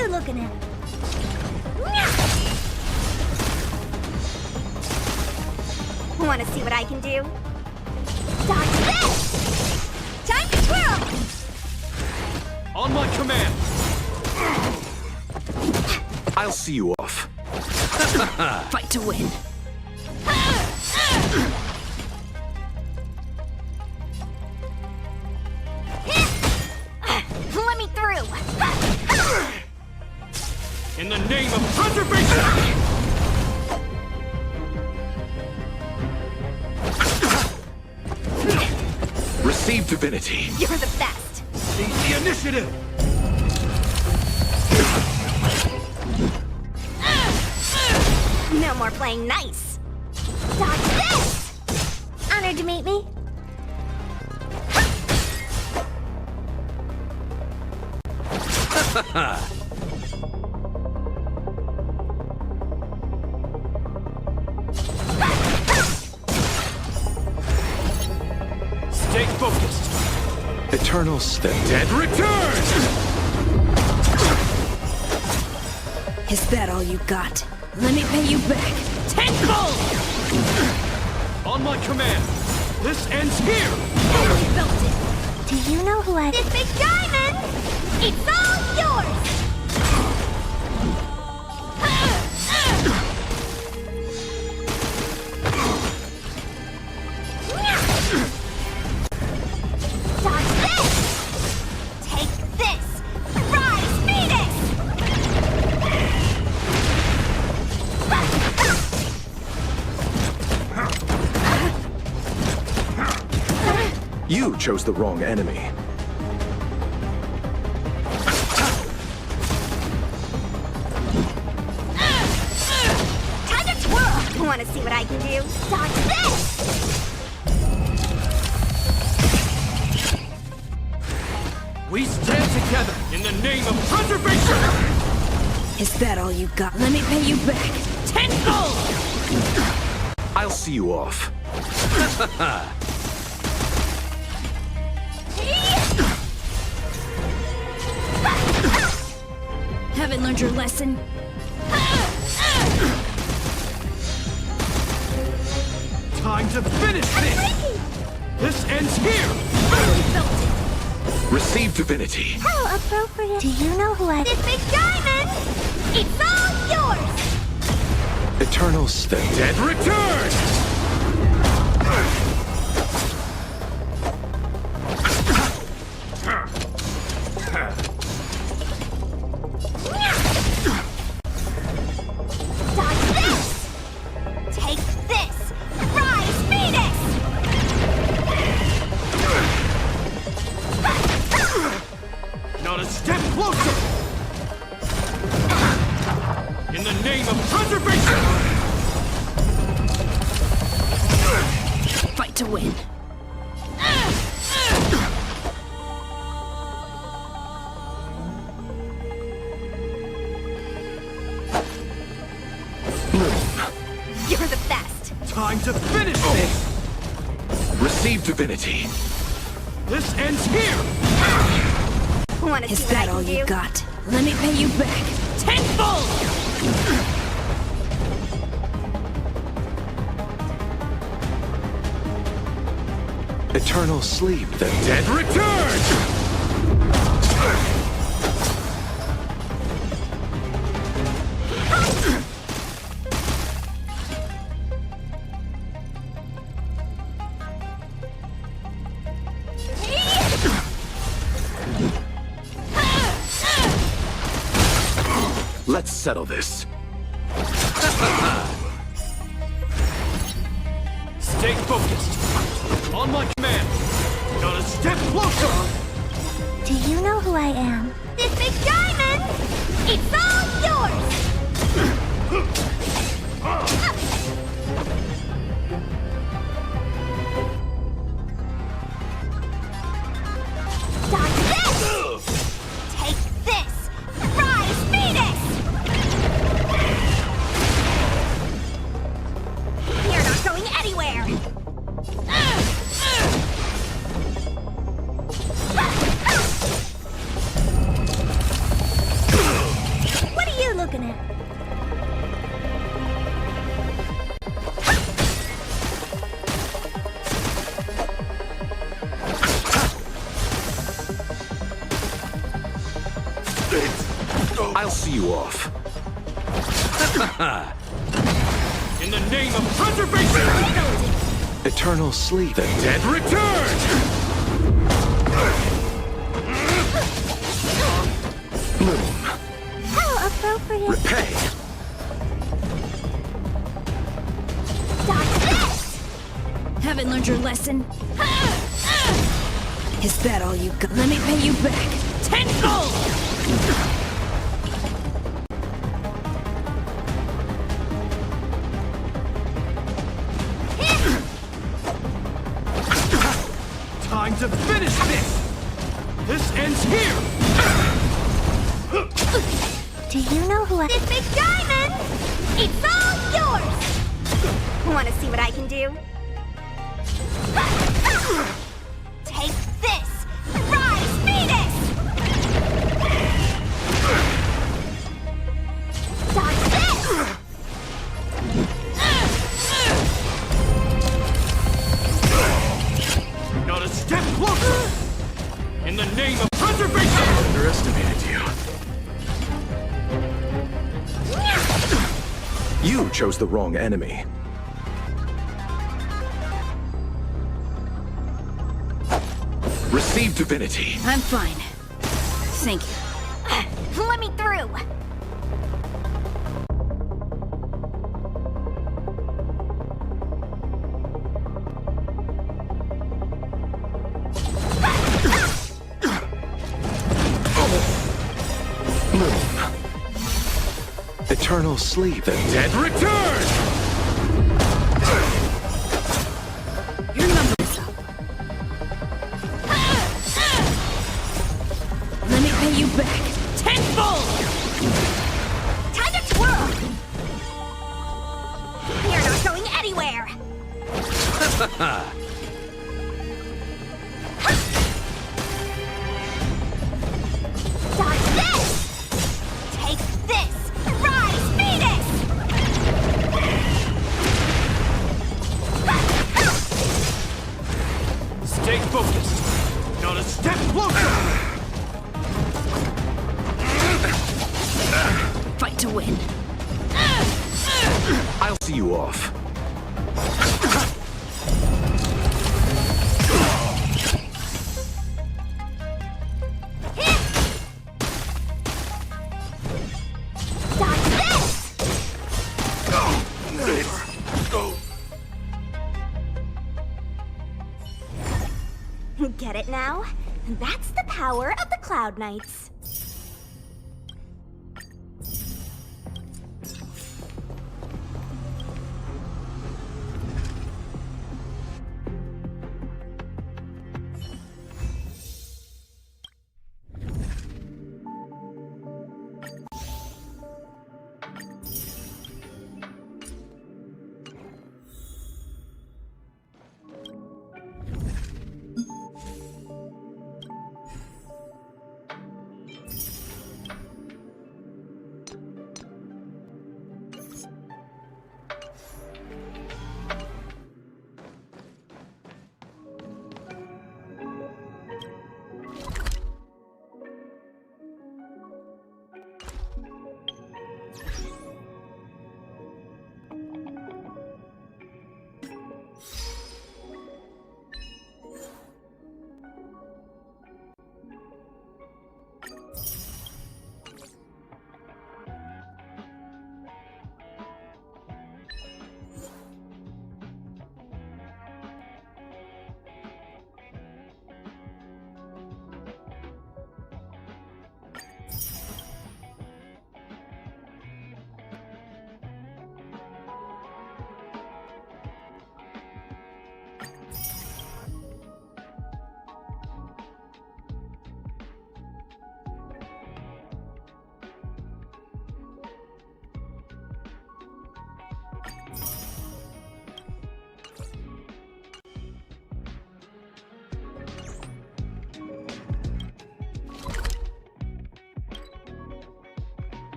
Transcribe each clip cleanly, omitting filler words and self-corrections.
you looking at? Want to see what I can do? Dodge this! Time to twirl! On my command! I'll see you off. Fight to win. Let me through! In the name of preservation! Receive divinity. You're the best! Seize the initiative! No more playing nice! Dodge this! Honored to meet me. Stay focused. Eternal step. Dead return! Is that all you got? Let me pay you back. Tenfold! On my command. This ends here. Fully belted. Do you know who I... This big diamond! It's all yours! Dodge this! Take this! Rise, Phoenix! You chose the wrong enemy. Time to twirl! Want to see what I can do? Dodge this! We stand together in the name of preservation! Is that all you got? Let me pay you back. Tenfold! I'll see you off. Haven't learned your lesson? Time to finish this! This ends here! Fully belted. Receive divinity. How appropriate. Do you know who I... This big diamond! It's all yours! Eternal step. Dead return! Dodge this! Take this! Rise, Phoenix! Not a step closer! In the name of preservation! Fight to win. You're the best! Time to finish this! Receive divinity. This ends here! Want to Is see what I that can all do? you got? Let me pay you back. Tenfold! Eternal sleep. The dead return! Let's settle this. Stay focused. On my command. Not a step closer. Do you know who I am? This big diamond! It's all yours! Dodge this! Take this! Rise, Phoenix! You're not going anywhere! I'll see you off. In the name of preservation! Eternal sleep. The dead Return! bloom. How appropriate. Repay. Dodge this! Haven't learned your lesson? Is that all you got? Let me pay you back. Tenfold! Time to finish this! This ends here! Do you know who this big diamond? It's all yours! Want to see what I can do? Take this! Rise, Venus! Dodge this! Not a step closer! In the name of preservation! Underestimated you. You chose the wrong enemy. Receive divinity. I'm fine. Thank you. Let me through! Bloom. Eternal sleep. The dead Return! Your number's up. Let me pay you back. Tenfold! Time to twirl! You're not going anywhere! Dodge this! Take this! Rise, Venus! Stay focused! Not a step closer! Fight to win. I'll see you off. Dodge this! Get it now? That's the power of the Cloud Knights.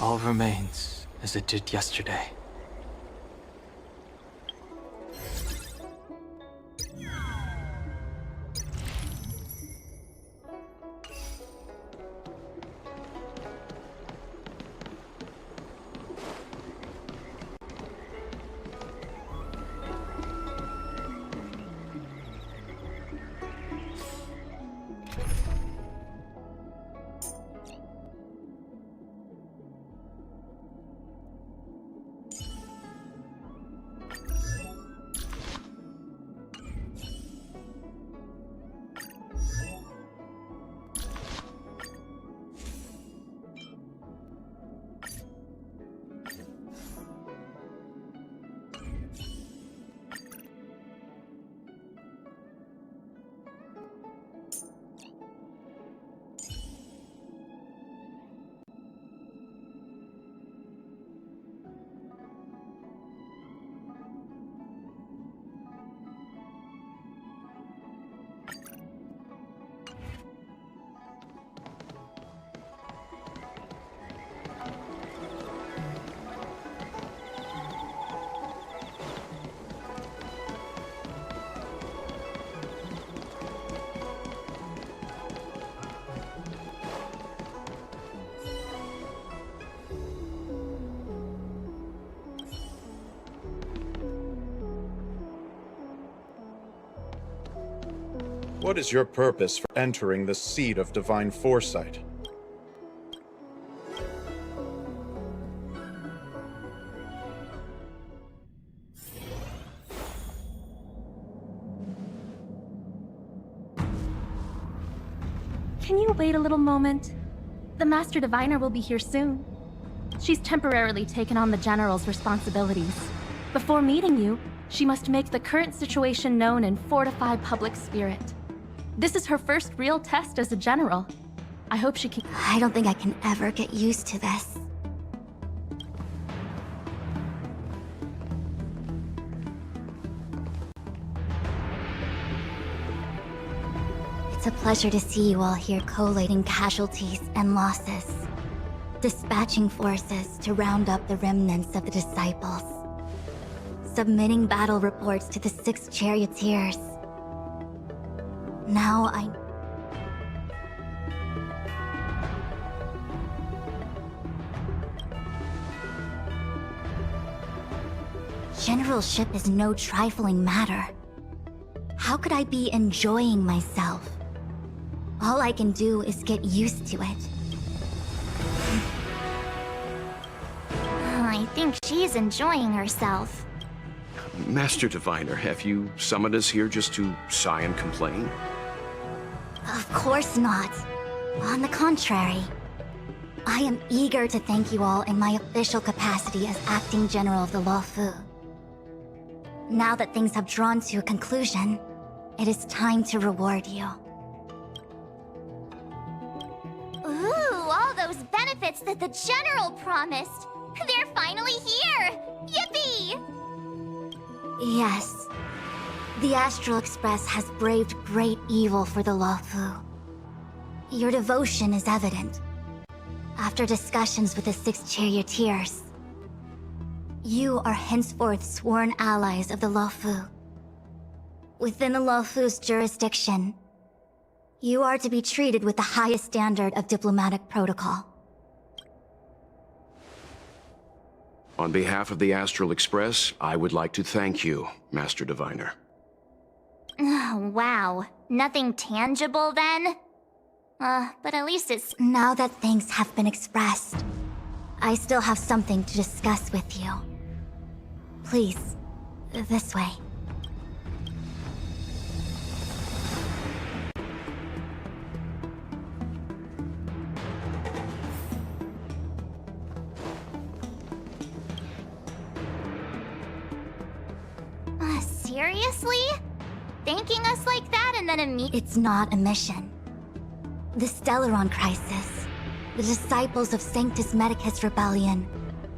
All remains as it did yesterday. What is your purpose for entering the seat of divine foresight? Can you wait a little moment? The Master Diviner will be here soon. She's temporarily taken on the General's responsibilities. Before meeting you, she must make the current situation known and fortify public spirit. This is her first real test as a General. I hope she can— I don't think I can ever get used to this. It's a pleasure to see you all here collating casualties and losses, dispatching forces to round up the remnants of the disciples, submitting battle reports to the 6 charioteers. Now Generalship is no trifling matter. How could I be enjoying myself? All I can do is get used to it. I think she's enjoying herself. Master Diviner, have you summoned us here just to sigh and complain? Of course not. On the contrary, I am eager to thank you all in my official capacity as acting general of the Lofu. Now that things have drawn to a conclusion, it is time to reward you. Ooh, all those benefits that the General promised! They're finally here! Yippee! Yes. The Astral Express has braved great evil for the Lawfu. Your devotion is evident. After discussions with the 6 charioteers, you are henceforth sworn allies of the Lawfu. Within the Lawfu's jurisdiction, you are to be treated with the highest standard of diplomatic protocol. On behalf of the Astral Express, I would like to thank you, Master Diviner. Wow. Nothing tangible then? But at least it's— Now that things have been expressed, I still have something to discuss with you. Please, this way. Seriously? Thanking us like that and then It's not a mission. The Stellaron Crisis, the Disciples of Sanctus Medicus Rebellion,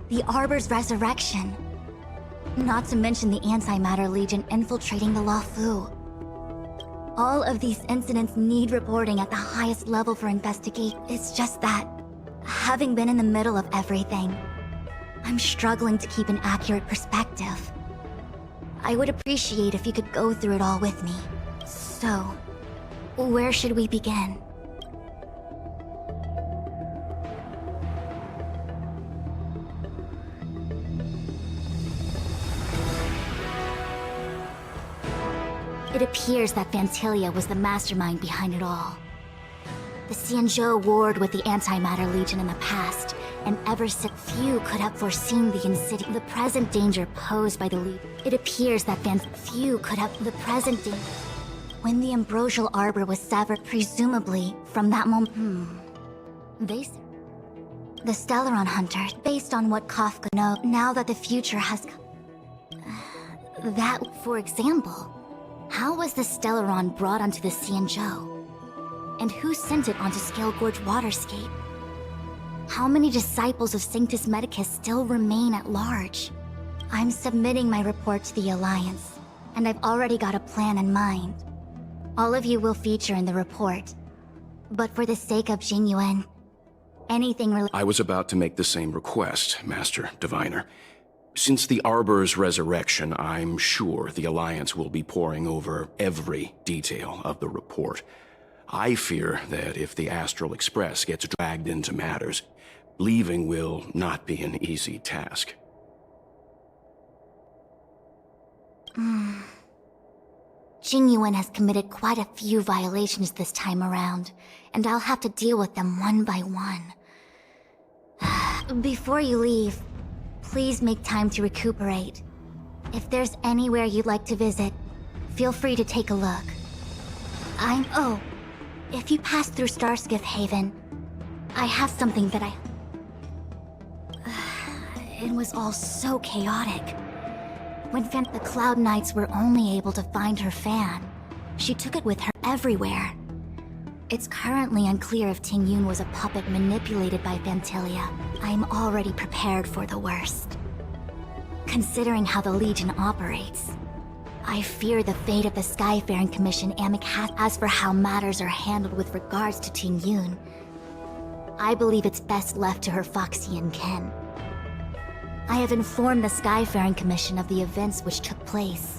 the Arbor's resurrection. Not to mention the Antimatter Legion infiltrating the Lawfu. All of these incidents need reporting at the highest level for investigate. It's just that, Having been in the middle of everything, I'm struggling to keep an accurate perspective. I would appreciate if you could go through it all with me. So, where should we begin? It appears that Vantilia was the mastermind behind it all. The Sяньчжоу warred with the Antimatter Legion in the past, and ever since few could have foreseen the present danger posed by the Legion. It appears that few could have the present danger. When the ambrosial arbor was severed, presumably from that moment, the Stellaron Hunter, based on what Kafka knows, now that the future has come. That, for example, how was the Stellaron brought onto the Sяньчжоu? And who sent it onto Scale Gorge Waterscape? How many disciples of Sanctus Medicus still remain at large? I'm submitting my report to the Alliance, and I've already got a plan in mind. All of you will feature in the report. But for the sake of Jingyuan, anything I was about to make the same request, Master Diviner. Since the Arbor's resurrection, I'm sure the Alliance will be poring over every detail of the report. I fear that if the Astral Express gets dragged into matters, leaving will not be an easy task. Jingyuan has committed quite a few violations this time around, and I'll have to deal with them one by one. Before you leave, please make time to recuperate. If there's anywhere you'd like to visit, feel free to take a look. If you pass through Starskiff Haven, I have something that It was all so chaotic. When the Cloud Knights were only able to find her fan, she took it with her everywhere. It's currently unclear if Tingyun was a puppet manipulated by Vantilia. I'm already prepared for the worst. Considering how the Legion operates, I fear the fate of the Skyfaring Commission Amic has. As for how matters are handled with regards to Tingyun, I believe it's best left to her Foxian kin. I have informed the Skyfaring Commission of the events which took place,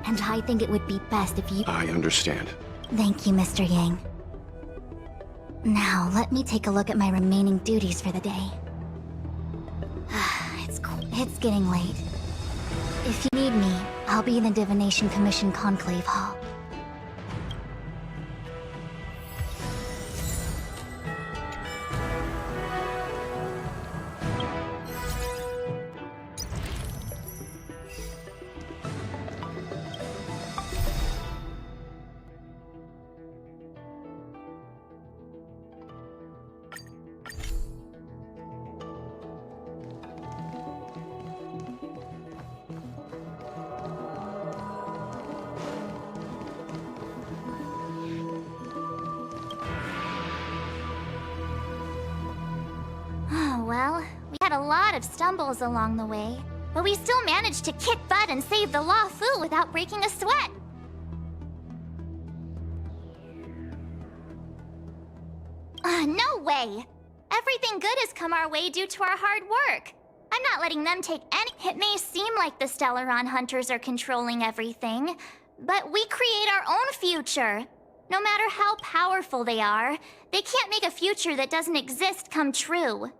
and I think it would be best if you— I understand. Thank you, Mr. Yang. Now, let me take a look at my remaining duties for the day. It's getting late. If you need me, I'll be in the Divination Commission Conclave Hall. Well, we had a lot of stumbles along the way, but we still managed to kick butt and save the Lawfu without breaking a sweat. No way! Everything good has come our way due to our hard work. I'm not letting them take any— It may seem like the Stellaron Hunters are controlling everything, but we create our own future. No matter how powerful they are, they can't make a future that doesn't exist come true.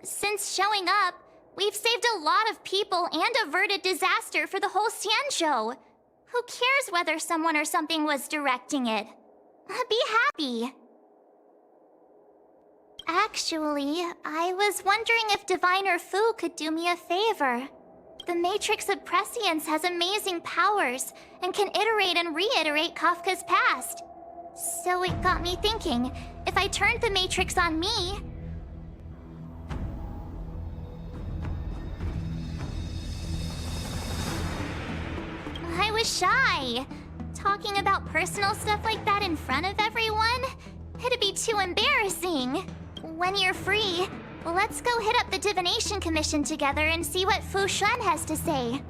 Since showing up, we've saved a lot of people and averted disaster for the whole Sяньчжоу. Who cares whether someone or something was directing it? Be happy. Actually, I was wondering if Diviner Fu could do me a favor. The Matrix of Prescience has amazing powers and can iterate and reiterate Kafka's past. So it got me thinking, if I turned the Matrix on me— I was shy. Talking about personal stuff like that in front of everyone? It'd be too embarrassing. When you're free, let's go hit up the Divination Commission together and see what Fu Xuan has to say.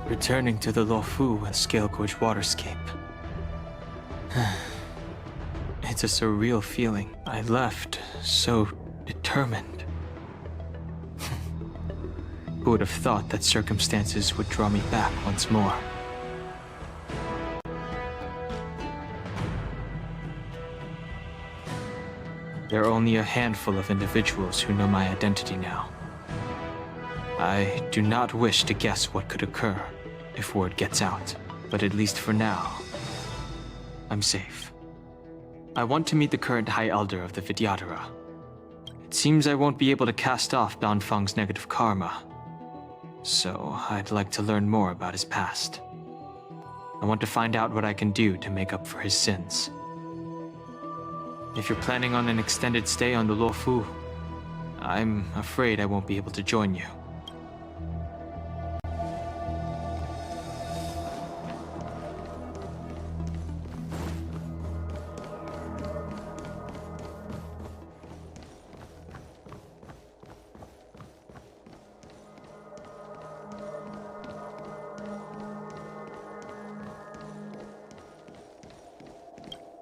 Returning to the Lofu and Scale Gorge waterscape. It's a surreal feeling. I left so determined. Who would have thought that circumstances would draw me back once more? There are only a handful of individuals who know my identity now. I do not wish to guess what could occur if word gets out, but at least for now, I'm safe. I want to meet the current High Elder of the Vidyadhara. It seems I won't be able to cast off Banfang's negative karma, so I'd like to learn more about his past. I want to find out what I can do to make up for his sins. If you're planning on an extended stay on the Lofu, I'm afraid I won't be able to join you.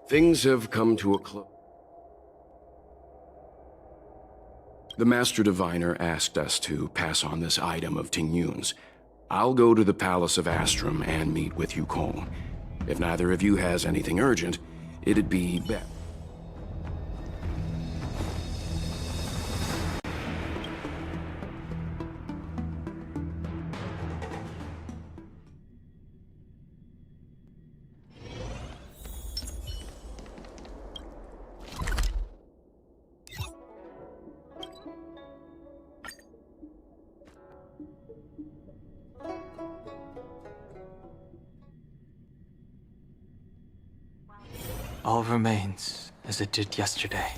Things have come to a close. The Master Diviner asked us to pass on this item of Ting Yun's. I'll go to the Palace of Astrum and meet with Yukong. If neither of you has anything urgent, it'd be better. All remains as it did yesterday.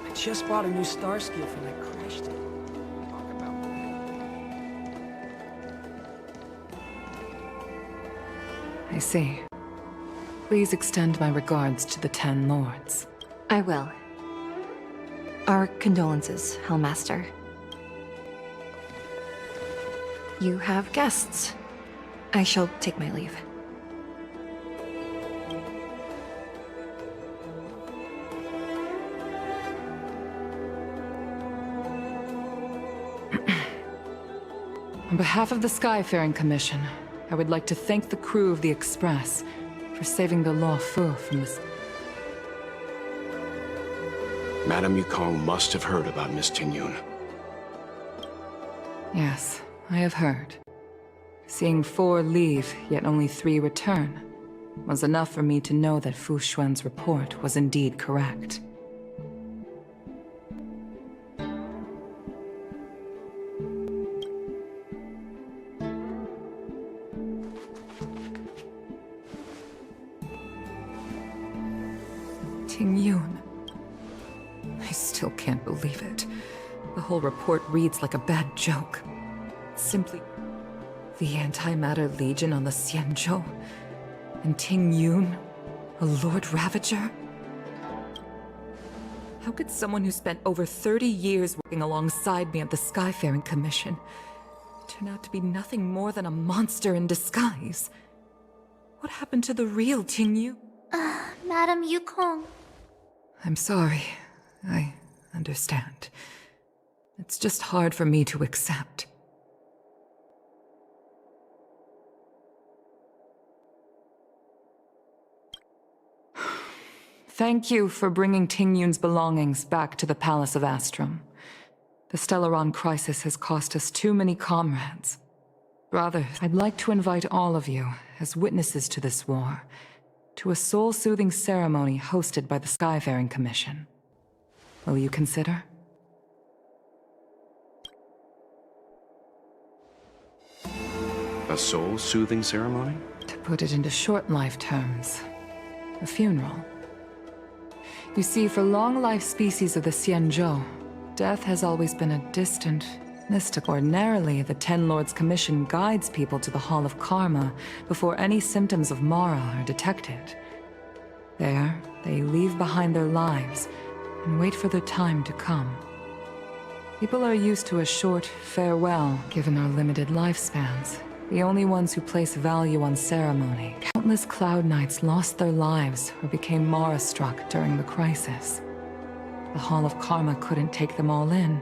I just bought a new star skiff and I crashed it. Talk about I see. Please extend my regards to the 10 Lords. I will. Our condolences, Hellmaster. You have guests. I shall take my leave. On behalf of the Skyfaring Commission, I would like to thank the crew of the Express for saving the Lawfu from this. Madame Yukong must have heard about Miss Ting Yun. Yes, I have heard. Seeing 4 leave, yet only 3 return, was enough for me to know that Fu Xuan's report was indeed correct. Ting Yun. I still can't believe it. The whole report reads like a bad joke. Simply the Antimatter Legion on the Xianzhou, and Ting Yun, a Lord Ravager? How could someone who spent over 30 years working alongside me at the Skyfaring Commission turn out to be nothing more than a monster in disguise? What happened to the real Ting Yun? Madame Yukong. I'm sorry. I understand. It's just hard for me to accept. Thank you for bringing Ting Yun's belongings back to the Palace of Astrum. The Stellaron crisis has cost us too many comrades. Brothers, I'd like to invite all of you, as witnesses to this war, to a soul-soothing ceremony hosted by the Skyfaring Commission. Will you consider? A soul-soothing ceremony? To put it into short-life terms, a funeral. You see, for long-life species of the Xianzhou, death has always been a distant, mystical. Ordinarily, the Ten Lords Commission guides people to the Hall of Karma before any symptoms of Mara are detected. There, they leave behind their lives and wait for their time to come. People are used to a short farewell, given our limited lifespans. The only ones who place value on ceremony. Countless Cloud Knights lost their lives or became Mara-struck during the crisis. The Hall of Karma couldn't take them all in,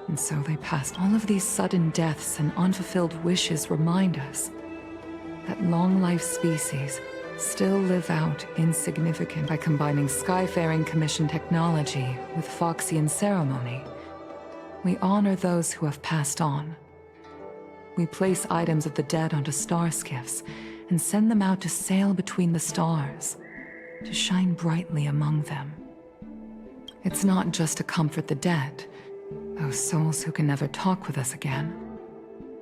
and so they passed. All of these sudden deaths and unfulfilled wishes remind us that long-life species still live out insignificant. By combining Skyfaring Commission technology with Foxian ceremony, we honor those who have passed on. We place items of the dead onto star skiffs and send them out to sail between the stars, to shine brightly among them. It's not just to comfort the dead, those souls who can never talk with us again,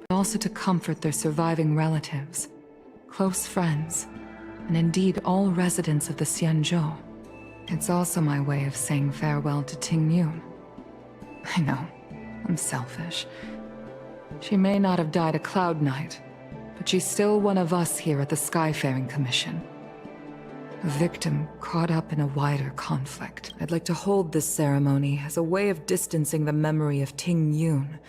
but also to comfort their surviving relatives, close friends, and indeed all residents of the Xianzhou. It's also my way of saying farewell to Ting Yun. I know, I'm selfish. She may not have died a Cloud Knight, but she's still one of us here at the Skyfaring Commission. A victim caught up in a wider conflict. I'd like to hold this ceremony as a way of distancing the memory of Ting Yun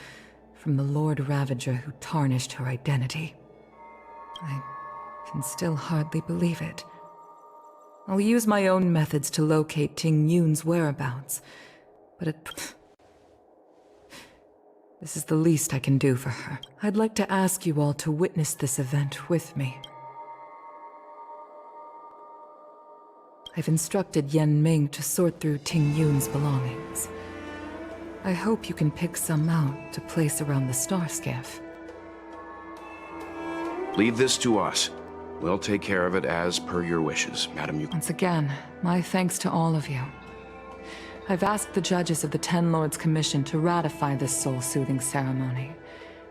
from the Lord Ravager who tarnished her identity. I can still hardly believe it. I'll use my own methods to locate Ting Yun's whereabouts, but this is the least I can do for her. I'd like to ask you all to witness this event with me. I've instructed Yan Ming to sort through Ting Yun's belongings. I hope you can pick some out to place around the star skiff. Leave this to us. We'll take care of it as per your wishes, Madam. Once again, my thanks to all of you. I've asked the judges of the Ten Lords Commission to ratify this soul-soothing ceremony,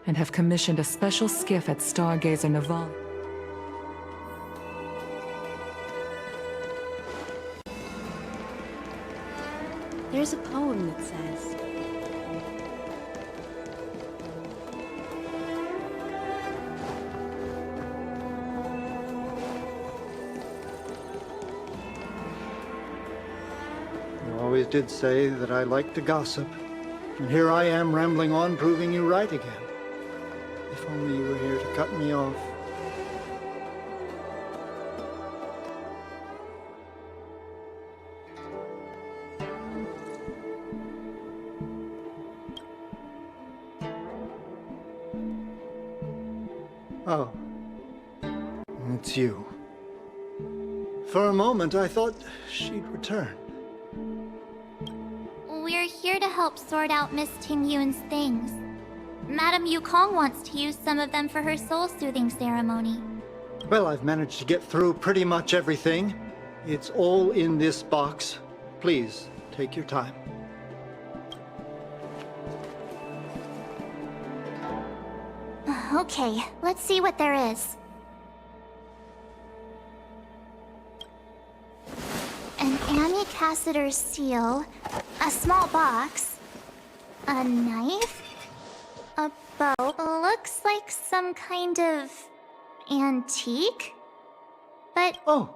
and have commissioned a special skiff at Stargazer Naval. There's a poem that says, You always did say that I like to gossip, and here I am rambling on, proving you right again. If only you were here to cut me off. Oh, it's you. For a moment, I thought she'd return. We're here to help sort out Miss Ting Yun's things. Madame Yukong wants to use some of them for her soul-soothing ceremony. Well, I've managed to get through pretty much everything. It's all in this box. Please, take your time. Okay, let's see what there is. An amicassator's seal, a small box, a knife, a bow. Looks like some kind of antique, but... Oh,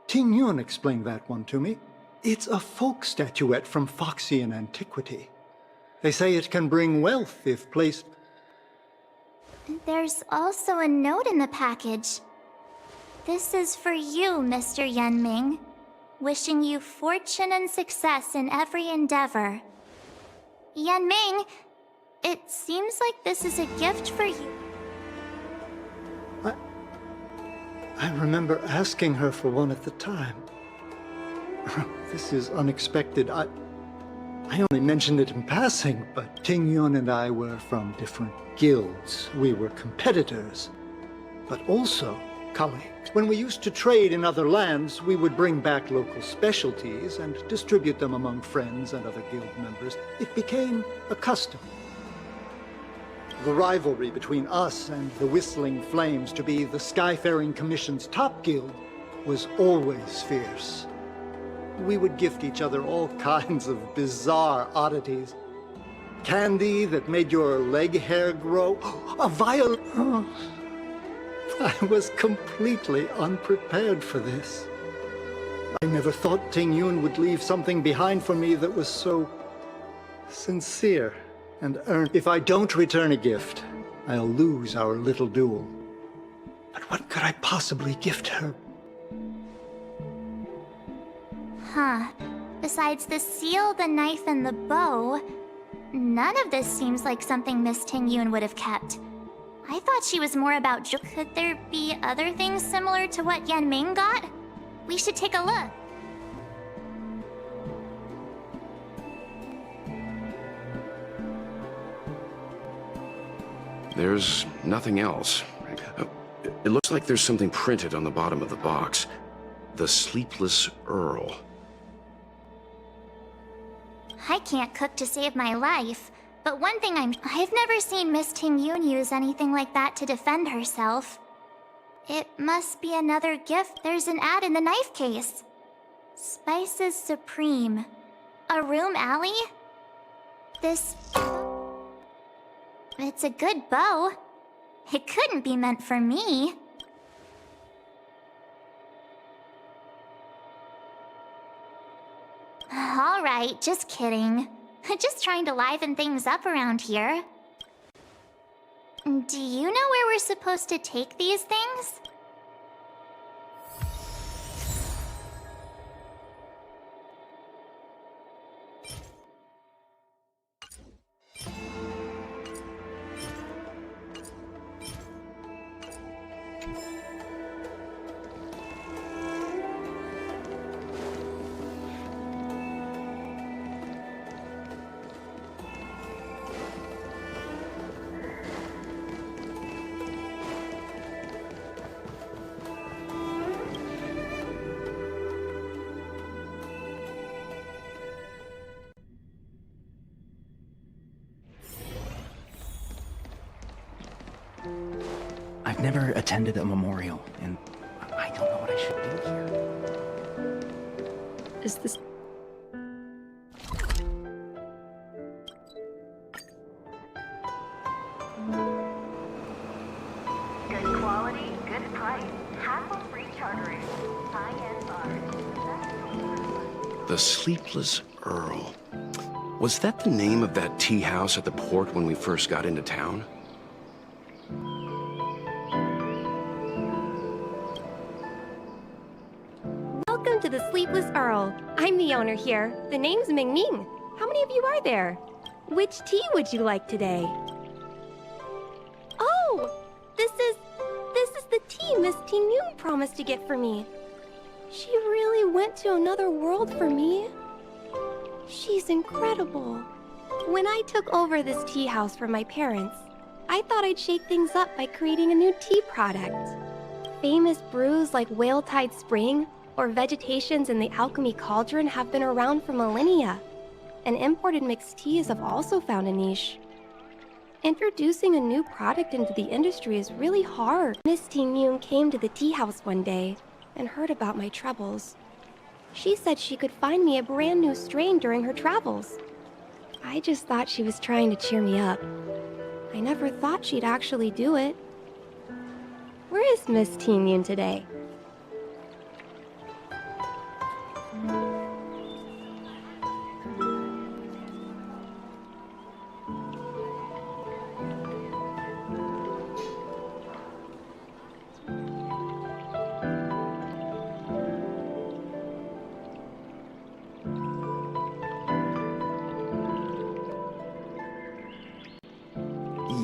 Ting Yun explained that one to me. It's a folk statuette from Foxian antiquity. They say it can bring wealth if placed... There's also a note in the package. This is for you, Mr. Yan Ming. Wishing you fortune and success in every endeavor. Yan Ming, it seems like this is a gift for you. I remember asking her for one at the time. This is unexpected. I only mentioned it in passing, but Ting Yun and I were from different guilds. We were competitors, but also colleagues. When we used to trade in other lands, we would bring back local specialties and distribute them among friends and other guild members. It became a custom. The rivalry between us and the Whistling Flames, to be the Skyfaring Commission's top guild, was always fierce. We would gift each other all kinds of bizarre oddities. Candy that made your leg hair grow. A violin. Oh, I was completely unprepared for this. I never thought Ting Yun would leave something behind for me that was so sincere and earned. If I don't return a gift, I'll lose our little duel. But what could I possibly gift her? Huh. Besides the seal, the knife, and the bow, none of this seems like something Miss Ting Yun would have kept. I thought she was more about Could there be other things similar to what Yan Ming got? We should take a look. There's nothing else. It looks like there's something printed on the bottom of the box. The Sleepless Earl. I can't cook to save my life, but one thing I've never seen Miss Ting Yun use anything like that to defend herself. It must be another gift. There's an ad in the knife case. Spices Supreme. A room alley? It's a good bow. It couldn't be meant for me. Alright, just kidding. Just trying to liven things up around here. Do you know where we're supposed to take these things? I've never attended a memorial, and I don't know what I should do here. Is this... Good quality, good price. Hassle-free chartering. High-end bars. The Sleepless Earl. Was that the name of that tea house at the port when we first got into town? Welcome to the Sleepless Earl. I'm the owner here. The name's Ming Ming. How many of you are there? Which tea would you like today? Oh! This is the tea Miss Ting Yun promised to get for me. She really went to another world for me. She's incredible. When I took over this tea house from my parents, I thought I'd shake things up by creating a new tea product. Famous brews like Whale Tide Spring or Vegetations in the Alchemy Cauldron have been around for millennia, and imported mixed teas have also found a niche. Introducing a new product into the industry is really hard. Miss Ting Yun came to the tea house one day and heard about my troubles. She said she could find me a brand new strain during her travels. I just thought she was trying to cheer me up. I never thought she'd actually do it. Where is Miss Ting Yun today?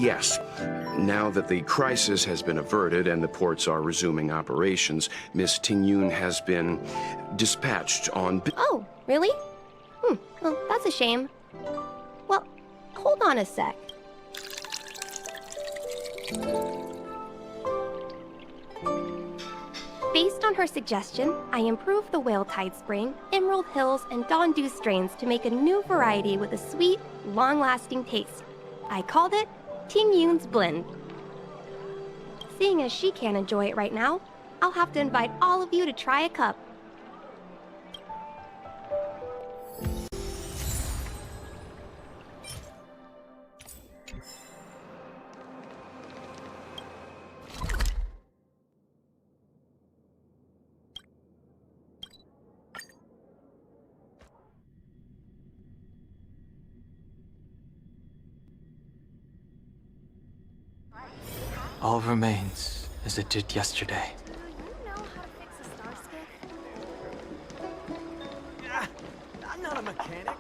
Yes. Now that the crisis has been averted and the ports are resuming operations, Miss Ting Yun has been dispatched on... Oh, really? Well, that's a shame. Well, hold on a sec. Based on her suggestion, I improved the Whale Tide Spring, Emerald Hills, and Dawn Dew strains to make a new variety with a sweet, long-lasting taste. I called it Ting Yun's Blend. Seeing as she can't enjoy it right now, I'll have to invite all of you to try a cup. All remains as it did yesterday. I'm not a mechanic.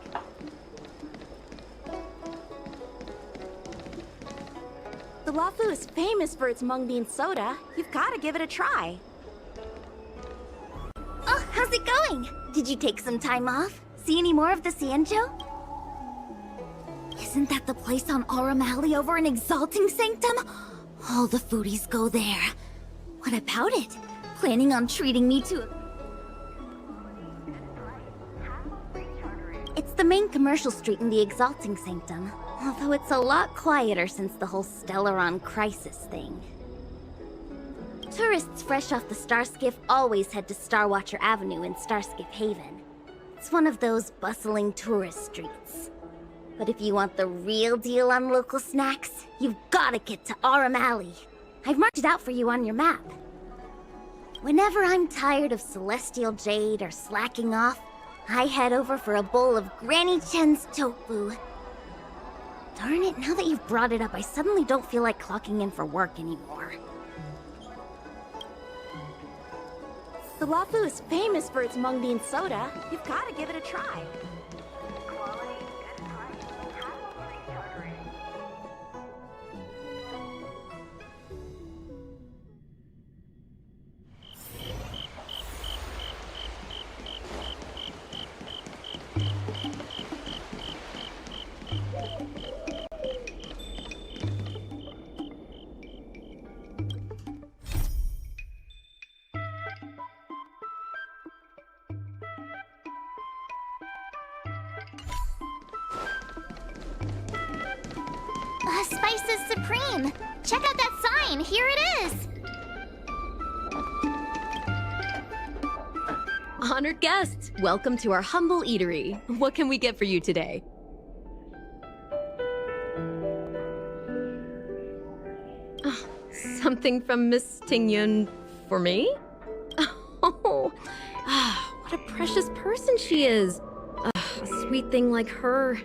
The Lawfu is famous for its mung bean soda. You've got to give it a try. Oh, how's it going? Did you take some time off? See any more of the Syanjo? Isn't that the place on Aurum Alley over in Exalting Sanctum? All the foodies go there. What about it? Planning on treating me to... It's the main commercial street in the Exalting Sanctum, although it's a lot quieter since the whole Stellaron crisis thing. Tourists fresh off the Starskiff always head to Starwatcher Avenue in Starskiff Haven. It's one of those bustling tourist streets. But if you want the real deal on local snacks, you've gotta get to Aurum Alley. I've marked it out for you on your map. Whenever I'm tired of Celestial Jade or slacking off, I head over for a bowl of Granny Chen's tofu. Darn it, now that you've brought it up, I suddenly don't feel like clocking in for work anymore. The Lawfu is famous for its mung bean soda. You've got to give it a try. Spices Supreme! Check out that sign! Here it is! Honored guests, welcome to our humble eatery. What can we get for you today? Something from Miss Tingyun for me? Oh, what a precious person she is. A sweet thing like her.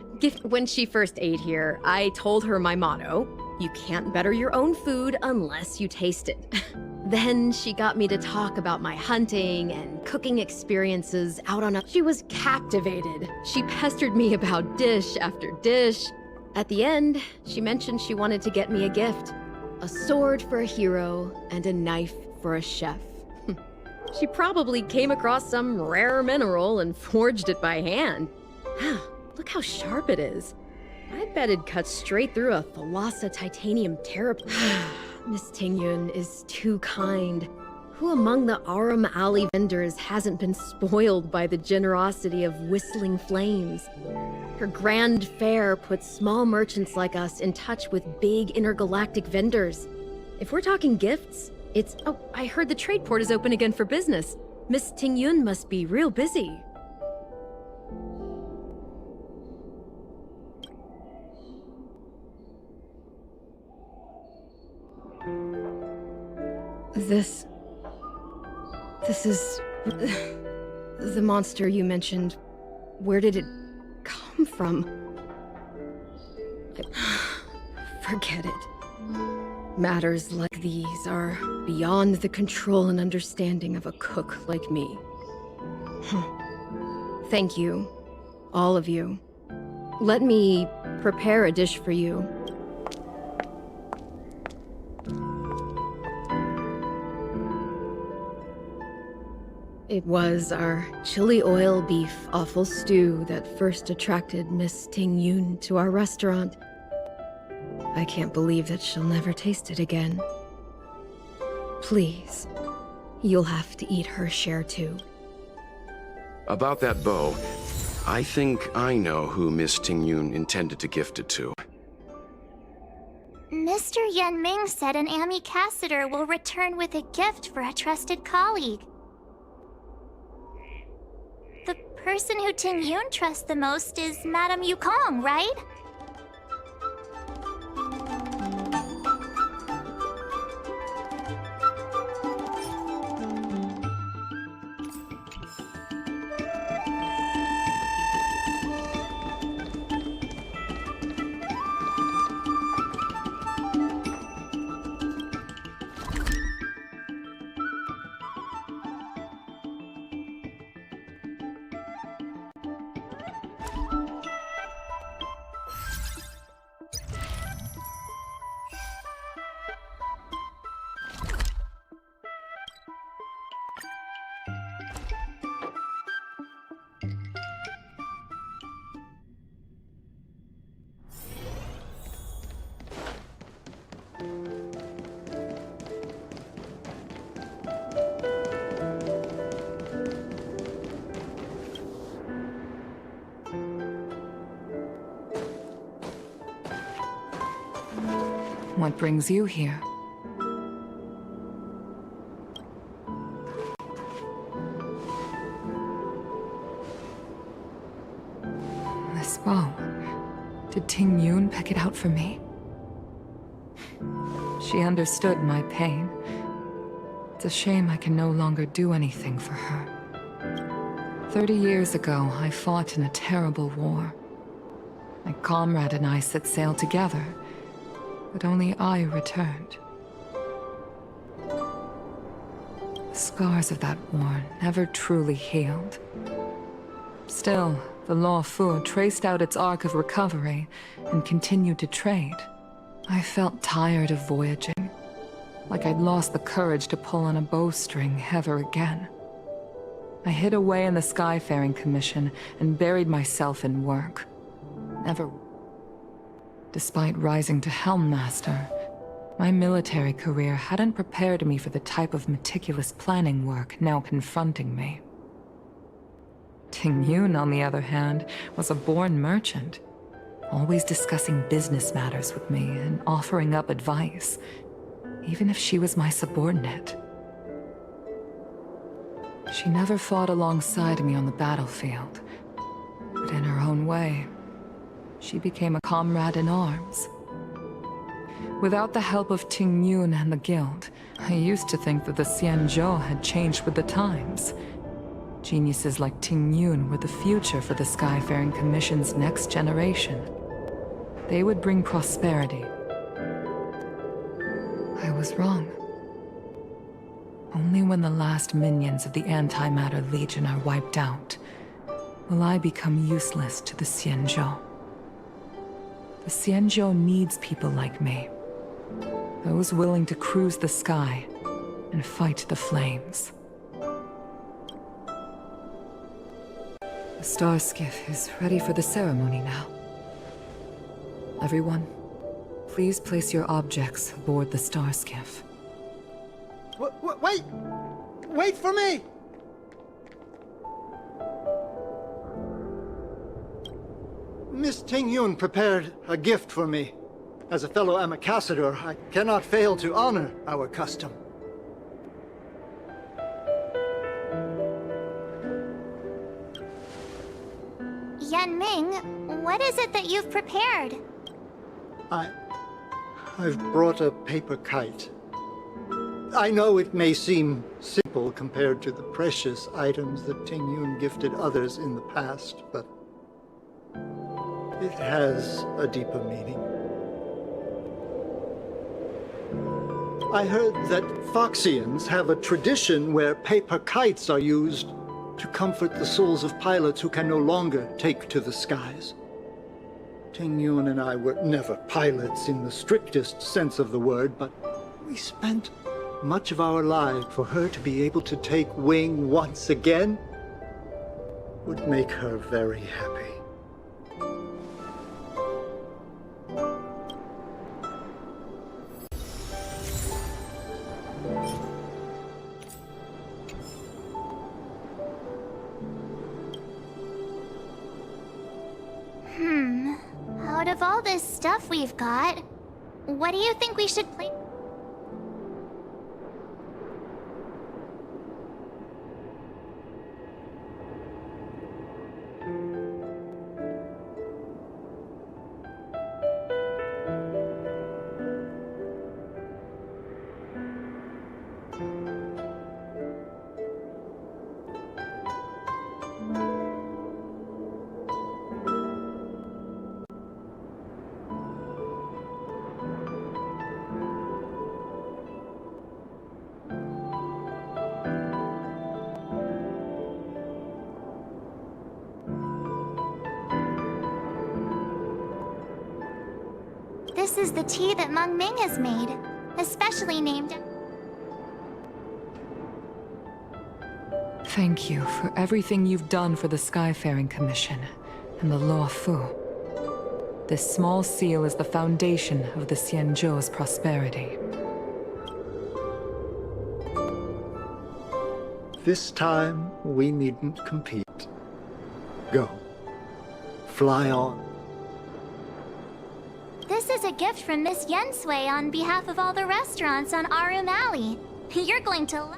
When she first ate here, I told her my motto: you can't better your own food unless you taste it. Then she got me to talk about my hunting and cooking experiences out on a... She was captivated. She pestered me about dish after dish. At the end, she mentioned she wanted to get me a gift. A sword for a hero and a knife for a chef. She probably came across some rare mineral and forged it by hand. Look how sharp it is. I bet it cuts straight through a Thalassa titanium terrapin. Miss Tingyun is too kind. Who among the Aurum Alley vendors hasn't been spoiled by the generosity of Whistling Flames? Her grand fare puts small merchants like us in touch with big intergalactic vendors. If we're talking gifts, it's... Oh, I heard the trade port is open again for business. Miss Tingyun must be real busy. This is... the monster you mentioned. Where did it come from? Forget it. Matters like these are beyond the control and understanding of a cook like me. Thank you, all of you. Let me prepare a dish for you. It was our chili oil beef offal stew that first attracted Miss Tingyun to our restaurant. I can't believe that she'll never taste it again. Please, you'll have to eat her share too. About that bow, I think I know who Miss Tingyun intended to gift it to. Mr. Yan Ming said an ambassador will return with a gift for a trusted colleague. The person who Tingyun trusts the most is Madame Yukong, right? What brings you here? This bow. Did Tingyun pick it out for me? She understood my pain. It's a shame I can no longer do anything for her. 30 years ago, I fought in a terrible war. My comrade and I set sail together, but only I returned. The scars of that war never truly healed. Still, the Lofu traced out its arc of recovery and continued to trade. I felt tired of voyaging, like I'd lost the courage to pull on a bowstring ever again. I hid away in the Skyfaring Commission and buried myself in work. Never. Despite rising to Helm Master, my military career hadn't prepared me for the type of meticulous planning work now confronting me. Tingyun, on the other hand, was a born merchant, always discussing business matters with me and offering up advice, even if she was my subordinate. She never fought alongside me on the battlefield, but in her own way, she became a comrade in arms. Without the help of Tingyun and the Guild, I used to think that the Xianzhou had changed with the times. Geniuses like Tingyun were the future for the Skyfaring Commission's next generation. They would bring prosperity. I was wrong. Only when the last minions of the Antimatter Legion are wiped out will I become useless to the Xianzhou. The Xianzhou needs people like me. Those willing to cruise the sky and fight the flames. The star skiff is ready for the ceremony now. Everyone, please place your objects aboard the star skiff. Wait! Wait for me! Miss Tingyun prepared a gift for me. As a fellow ambassador, I cannot fail to honor our custom. Yan Ming, what is it that you've prepared? I've brought a paper kite. I know it may seem simple compared to the precious items that Tingyun gifted others in the past, but it has a deeper meaning. I heard that Foxians have a tradition where paper kites are used to comfort the souls of pilots who can no longer take to the skies. Tingyun and I were never pilots in the strictest sense of the word, but we spent much of our lives. For her to be able to take wing once again would make her very happy. Out of all this stuff we've got, what do you think we should play? This is the tea that Meng Ming has made, especially named... Thank you for everything you've done for the Skyfaring Commission and the Lofu. This small seal is the foundation of the Xianzhou's prosperity. This time, we needn't compete. Go. Fly on. This is a gift from Miss Yensui on behalf of all the restaurants on Arum Alley. You're going to...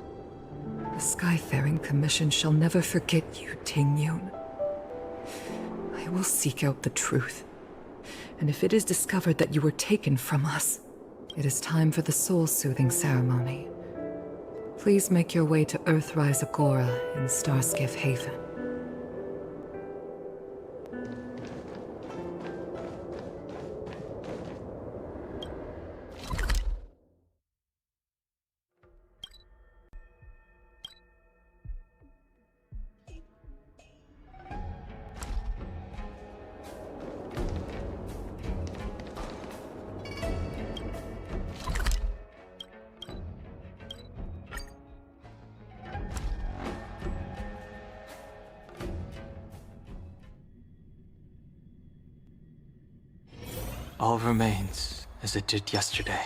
The Skyfaring Commission shall never forget you, Ting Yun. I will seek out the truth. And if it is discovered that you were taken from us, it is time for the soul-soothing ceremony. Please make your way to Earthrise Agora in Starskiff Haven. All remains as it did yesterday.